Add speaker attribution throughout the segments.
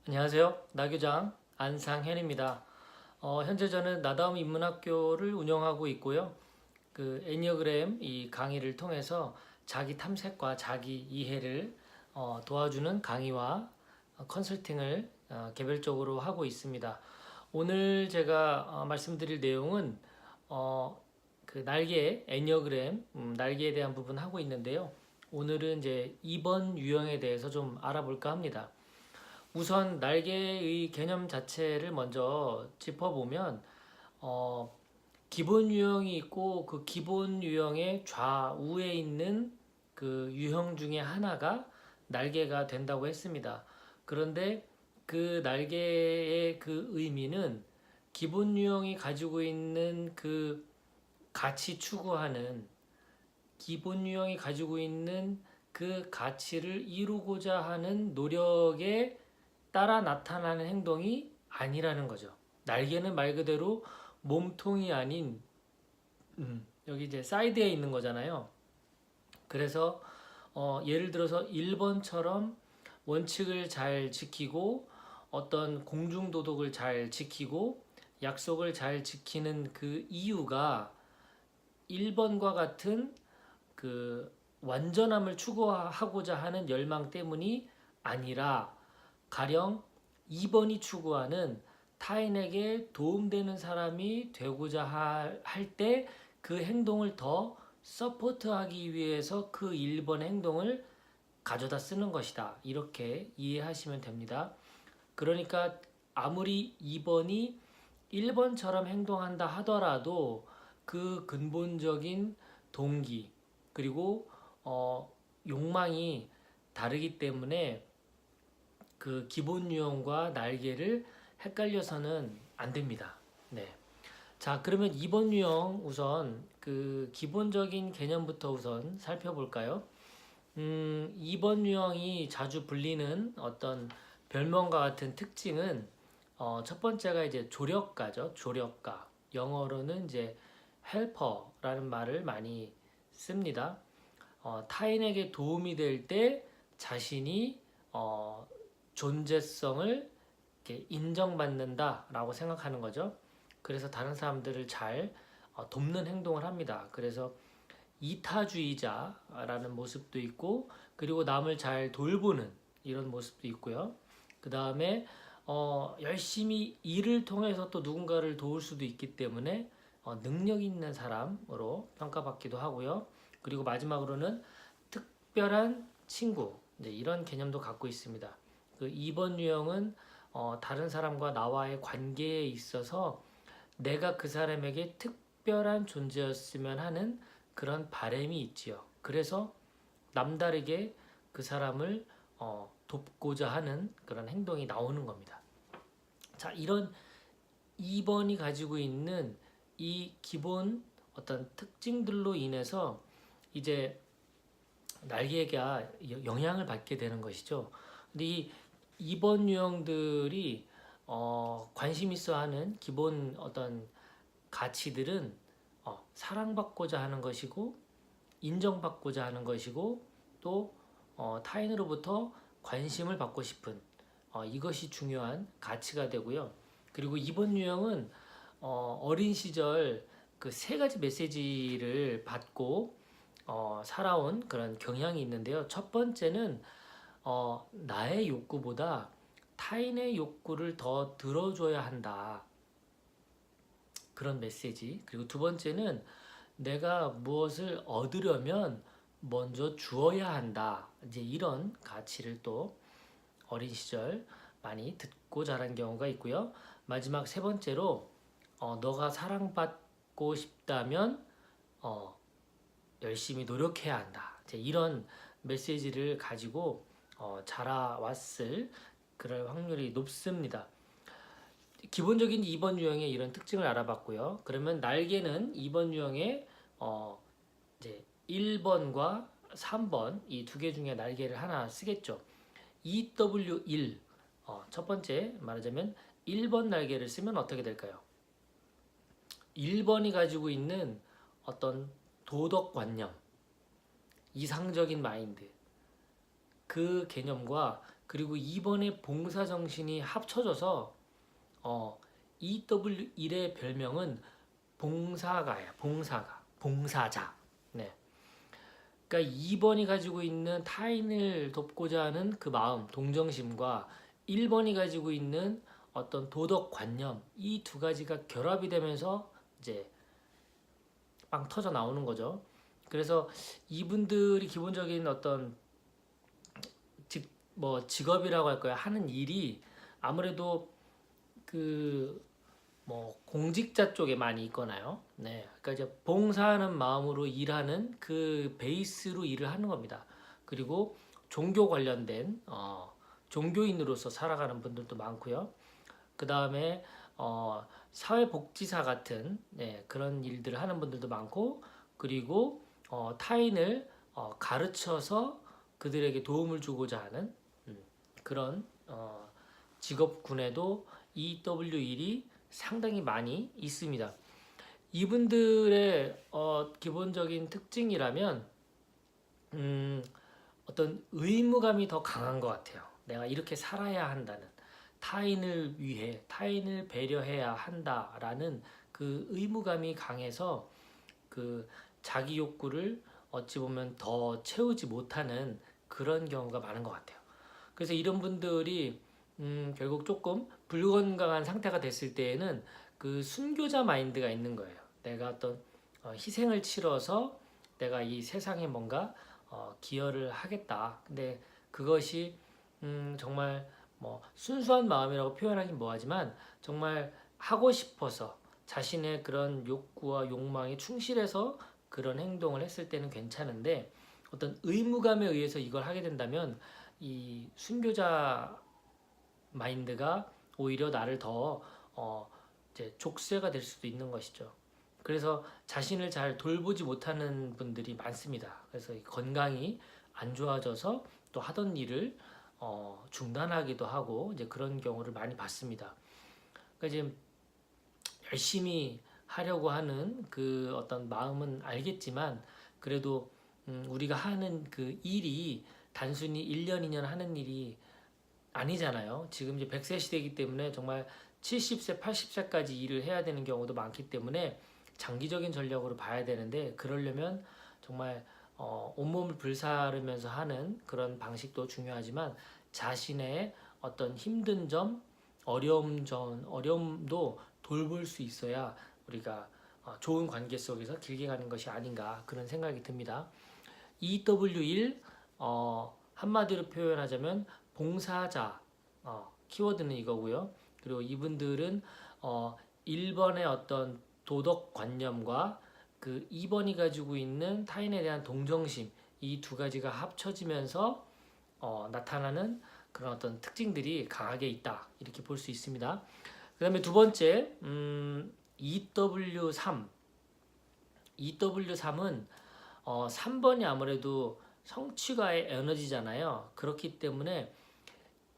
Speaker 1: 안녕하세요. 나교장 안상현입니다. 현재 저는 나다움 인문학교를 운영하고 있고요. 그 애니어그램 이 강의를 통해서 자기 탐색과 자기 이해를 도와주는 강의와 컨설팅을 개별적으로 하고 있습니다. 오늘 제가 말씀드릴 내용은 그 날개 애니어그램 날개에 대한 부분 하고 있는데요. 오늘은 이제 2번 유형에 대해서 좀 알아볼까 합니다. 우선 날개의 개념 자체를 먼저 짚어보면 어, 기본 유형이 있고 그 기본 유형의 좌우에 있는 그 유형 중에 하나가 날개가 된다고 했습니다. 그런데 그 날개의 그 의미는 기본 유형이 가지고 있는 그 가치 추구하는 기본 유형이 가지고 있는 그 가치를 이루고자 하는 노력에 따라 나타나는 행동이 아니라는 거죠. 날개는 말 그대로 몸통이 아닌 여기 이제 사이드에 있는 거잖아요. 그래서 예를 들어서 1번처럼 원칙을 잘 지키고 어떤 공중도덕을 잘 지키고 약속을 잘 지키는 그 이유가 1번과 같은 그 완전함을 추구하고자 하는 열망 때문이 아니라 가령 2번이 추구하는 타인에게 도움되는 사람이 되고자 할 때 그 행동을 더 서포트하기 위해서 그 1번 행동을 가져다 쓰는 것이다. 이렇게 이해하시면 됩니다. 그러니까 아무리 2번이 1번처럼 행동한다 하더라도 그 근본적인 동기 그리고 욕망이 다르기 때문에 그 기본 유형과 날개를 헷갈려서는 안 됩니다. 네. 자, 그러면 2번 유형 우선 그 기본적인 개념부터 우선 살펴볼까요? 2번 유형이 자주 불리는 어떤 별명과 같은 특징은 첫 번째가 이제 조력가죠. 조력가. 영어로는 이제 헬퍼라는 말을 많이 씁니다. 타인에게 도움이 될 때 자신이 존재성을 이렇게 인정받는다라고 생각하는 거죠. 그래서 다른 사람들을 잘 돕는 행동을 합니다. 그래서 이타주의자라는 모습도 있고, 그리고 남을 잘 돌보는 이런 모습도 있고요. 그 다음에 열심히 일을 통해서 또 누군가를 도울 수도 있기 때문에 능력 있는 사람으로 평가받기도 하고요. 그리고 마지막으로는 특별한 친구, 이제 이런 개념도 갖고 있습니다. 그 2번 유형은 다른 사람과 나와의 관계에 있어서 내가 그 사람에게 특별한 존재였으면 하는 그런 바람이 있지요. 그래서 남다르게 그 사람을 돕고자 하는 그런 행동이 나오는 겁니다. 자, 이런 2번이 가지고 있는 이 기본 어떤 특징들로 인해서 이제 날개가 영향을 받게 되는 것이죠. 근데 이 2번 유형들이 관심 있어 하는 기본 어떤 가치들은 사랑받고자 하는 것이고 인정받고자 하는 것이고 또 타인으로부터 관심을 받고 싶은 이것이 중요한 가치가 되고요. 그리고 2번 유형은 어린 시절 그 세 가지 메시지를 받고 살아온 그런 경향이 있는데요. 첫 번째는 나의 욕구보다 타인의 욕구를 더 들어줘야 한다. 그런 메시지. 그리고 두 번째는 내가 무엇을 얻으려면 먼저 주어야 한다. 이제 이런 가치를 또 어린 시절 많이 듣고 자란 경우가 있고요. 마지막 세 번째로 너가 사랑받고 싶다면 열심히 노력해야 한다. 이제 이런 메시지를 가지고 자라왔을 그럴 확률이 높습니다. 기본적인 2번 유형의 이런 특징을 알아봤고요. 그러면 날개는 2번 유형의 이제 1번과 3번 이 두 개 중에 날개를 하나 쓰겠죠. EW1 첫 번째 말하자면 1번 날개를 쓰면 어떻게 될까요? 1번이 가지고 있는 어떤 도덕관념, 이상적인 마인드 그 개념과 그리고 2번의 봉사 정신이 합쳐져서 EW1의 별명은 봉사가야. 봉사자. 네. 그러니까 2번이 가지고 있는 타인을 돕고자 하는 그 마음, 동정심과 1번이 가지고 있는 어떤 도덕 관념, 이 두 가지가 결합이 되면서 이제 빵 터져 나오는 거죠. 그래서 이분들이 기본적인 어떤 직업이라고 할까요? 하는 일이 아무래도 그 공직자 쪽에 많이 있거나요. 네, 그러니까 이제 봉사하는 마음으로 일하는 그 베이스로 일을 하는 겁니다. 그리고 종교 관련된 종교인으로서 살아가는 분들도 많고요. 그 다음에 사회복지사 같은 그런 일들을 하는 분들도 많고, 그리고 타인을 가르쳐서 그들에게 도움을 주고자 하는 그런 직업군에도 EW1이 상당히 많이 있습니다. 이분들의 기본적인 특징이라면 어떤 의무감이 더 강한 것 같아요. 내가 이렇게 살아야 한다는, 타인을 위해, 타인을 배려해야 한다라는 그 의무감이 강해서 그 자기 욕구를 어찌 보면 더 채우지 못하는 그런 경우가 많은 것 같아요. 그래서 이런 분들이 결국 조금 불건강한 상태가 됐을 때에는 그 순교자 마인드가 있는 거예요. 내가 어떤 희생을 치러서 내가 이 세상에 뭔가 기여를 하겠다. 근데 그것이 정말 순수한 마음이라고 표현하긴 뭐하지만 정말 하고 싶어서 자신의 그런 욕구와 욕망에 충실해서 그런 행동을 했을 때는 괜찮은데, 어떤 의무감에 의해서 이걸 하게 된다면 이 순교자 마인드가 오히려 나를 더 이제 족쇄가 될 수도 있는 것이죠. 그래서 자신을 잘 돌보지 못하는 분들이 많습니다. 그래서 건강이 안 좋아져서 또 하던 일을 중단하기도 하고 이제 그런 경우를 많이 봤습니다. 그러니까 이제 열심히 하려고 하는 그 어떤 마음은 알겠지만, 그래도 우리가 하는 그 일이 단순히 1년, 2년 하는 일이 아니잖아요. 지금 이제 100세 시대이기 때문에 정말 70세, 80세까지 일을 해야 되는 경우도 많기 때문에 장기적인 전략으로 봐야 되는데, 그러려면 정말 온몸을 불사르면서 하는 그런 방식도 중요하지만 자신의 어떤 힘든 점, 어려움도 돌볼 수 있어야 우리가 좋은 관계 속에서 길게 가는 것이 아닌가, 그런 생각이 듭니다. EW1 한마디로 표현하자면 봉사자, 키워드는 이거고요. 그리고 이분들은 1번의 어떤 도덕관념과 그 2번이 가지고 있는 타인에 대한 동정심, 이 두 가지가 합쳐지면서 나타나는 그런 어떤 특징들이 강하게 있다, 이렇게 볼 수 있습니다. 그 다음에 두 번째, EW3. EW3은 3번이 아무래도 성취가의 에너지잖아요. 그렇기 때문에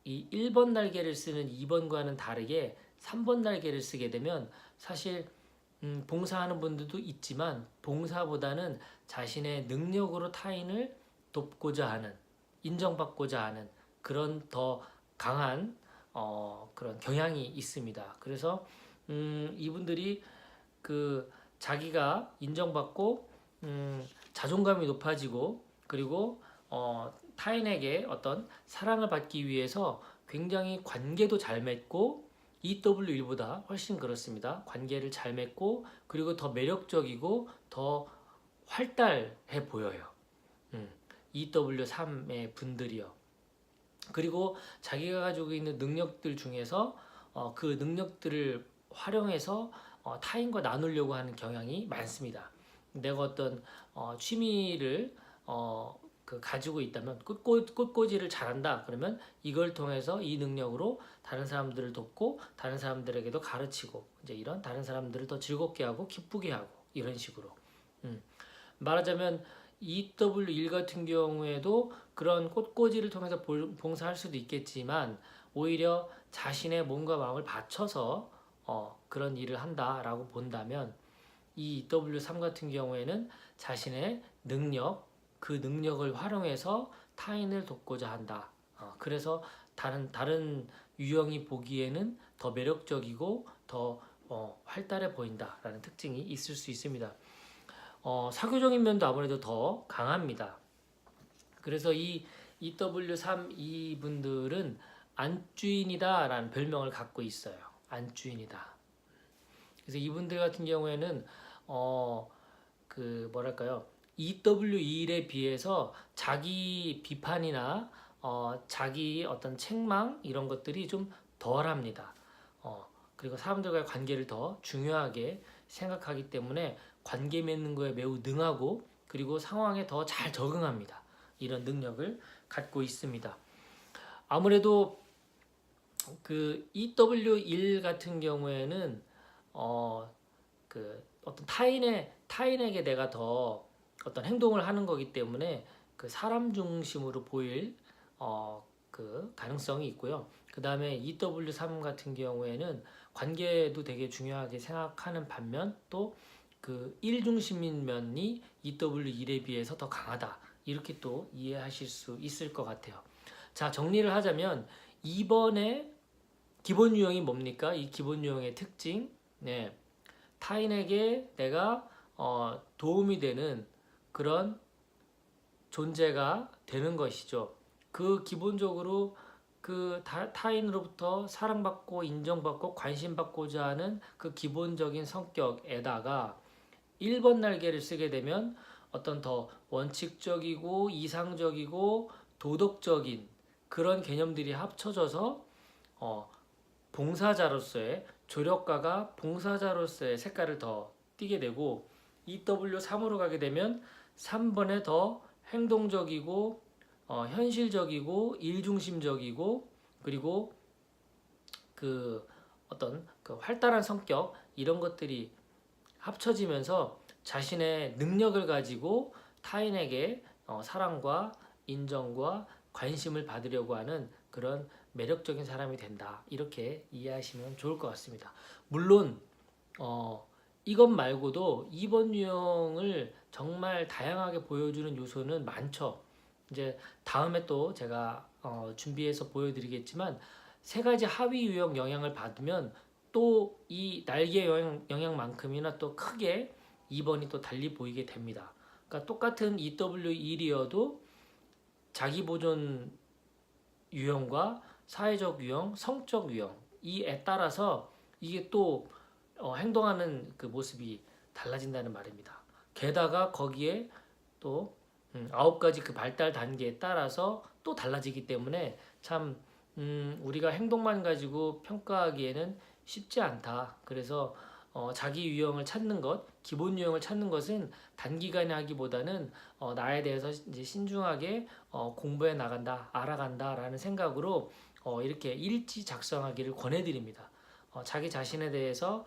Speaker 1: 이 1번 날개를 쓰는 2번과는 다르게 3번 날개를 쓰게 되면 사실 봉사하는 분들도 있지만 봉사보다는 자신의 능력으로 타인을 돕고자 하는, 인정받고자 하는 그런 더 강한 그런 경향이 있습니다. 그래서 이분들이 그 자기가 인정받고 자존감이 높아지고, 그리고 타인에게 어떤 사랑을 받기 위해서 굉장히 관계도 잘 맺고, EW1보다 훨씬 그렇습니다. 관계를 잘 맺고, 그리고 더 매력적이고 더 활달해 보여요. EW3의 분들이요. 그리고 자기가 가지고 있는 능력들 중에서 그 능력들을 활용해서 타인과 나누려고 하는 경향이 많습니다. 내가 어떤 취미를 가지고 있다면, 꽃꽂이를 잘한다 그러면 이걸 통해서 이 능력으로 다른 사람들을 돕고 다른 사람들에게도 가르치고, 이제 이런 다른 사람들을 더 즐겁게 하고 기쁘게 하고, 이런 식으로 말하자면 EW1 같은 경우에도 그런 꽃꽂이를 통해서 봉사할 수도 있겠지만, 오히려 자신의 몸과 마음을 바쳐서 그런 일을 한다라고 본다면, 이 EW3 같은 경우에는 자신의 능력, 그 능력을 활용해서 타인을 돕고자 한다. 그래서 다른 유형이 보기에는 더 매력적이고 더 활달해 보인다라는 특징이 있을 수 있습니다. 사교적인 면도 아무래도 더 강합니다. 그래서 이 EW3 이분들은 안주인이다라는 별명을 갖고 있어요. 안주인이다. 그래서 이분들 같은 경우에는 뭐랄까요? EW21에 비해서 자기 비판이나 자기 어떤 책망 이런 것들이 좀 덜합니다. 그리고 사람들과의 관계를 더 중요하게 생각하기 때문에 관계 맺는 거에 매우 능하고 그리고 상황에 더 잘 적응합니다. 이런 능력을 갖고 있습니다. 아무래도 그 EW1 같은 경우에는 어떤 타인에게 내가 더 어떤 행동을 하는 거기 때문에 그 사람 중심으로 보일 그 가능성이 있고요. 그 다음에 EW3 같은 경우에는 관계도 되게 중요하게 생각하는 반면 또 그 일중심인 면이 EW1에 비해서 더 강하다. 이렇게 또 이해하실 수 있을 것 같아요. 자, 정리를 하자면 2번의 기본 유형이 뭡니까? 이 기본 유형의 특징. 네. 타인에게 내가 도움이 되는 그런 존재가 되는 것이죠. 그 기본적으로 그 타인으로부터 사랑받고 인정받고 관심받고자 하는 그 기본적인 성격에다가 1번 날개를 쓰게 되면 어떤 더 원칙적이고 이상적이고 도덕적인 그런 개념들이 합쳐져서 봉사자로서의 조력가가 봉사자로서의 색깔을 더 띠게 되고 EW3으로 가게 되면 3번에 더 행동적이고 현실적이고 일중심적이고 그리고 그 어떤 그 활달한 성격 이런 것들이 합쳐지면서 자신의 능력을 가지고 타인에게 사랑과 인정과 관심을 받으려고 하는 그런 매력적인 사람이 된다. 이렇게 이해하시면 좋을 것 같습니다. 물론 이것 말고도 2번 유형을 정말 다양하게 보여주는 요소는 많죠. 이제 다음에 또 제가 준비해서 보여드리겠지만 세 가지 하위 유형 영향을 받으면 또 이 날개 영향만큼이나 또 크게 2번이 또 달리 보이게 됩니다. 그러니까 똑같은 EW1이어도 자기 보존 유형과 사회적 유형, 성적 유형 이에 따라서 이게 또 행동하는 그 모습이 달라진다는 말입니다. 게다가 거기에 또 9가지 그 발달 단계에 따라서 또 달라지기 때문에 참 우리가 행동만 가지고 평가하기에는 쉽지 않다. 그래서 자기 유형을 찾는 것, 기본 유형을 찾는 것은 단기간에 하기보다는 나에 대해서 이제 신중하게 공부해 나간다, 알아간다라는 생각으로 이렇게 일지 작성하기를 권해드립니다. 자기 자신에 대해서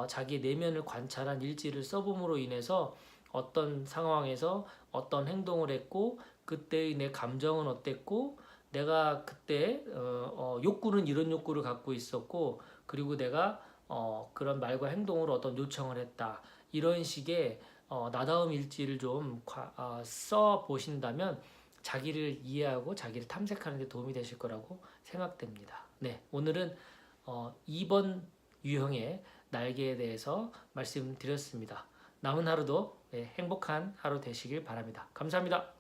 Speaker 1: 자기 내면을 관찰한 일지를 써봄으로 인해서 어떤 상황에서 어떤 행동을 했고 그때의 내 감정은 어땠고 내가 그때 욕구는 이런 욕구를 갖고 있었고 그리고 내가 그런 말과 행동으로 어떤 요청을 했다. 이런 식의 나다움 일지를 좀 써 보신다면 자기를 이해하고 자기를 탐색하는 데 도움이 되실 거라고 생각됩니다. 네, 오늘은 2번 유형의 날개에 대해서 말씀드렸습니다. 남은 하루도 행복한 하루 되시길 바랍니다. 감사합니다.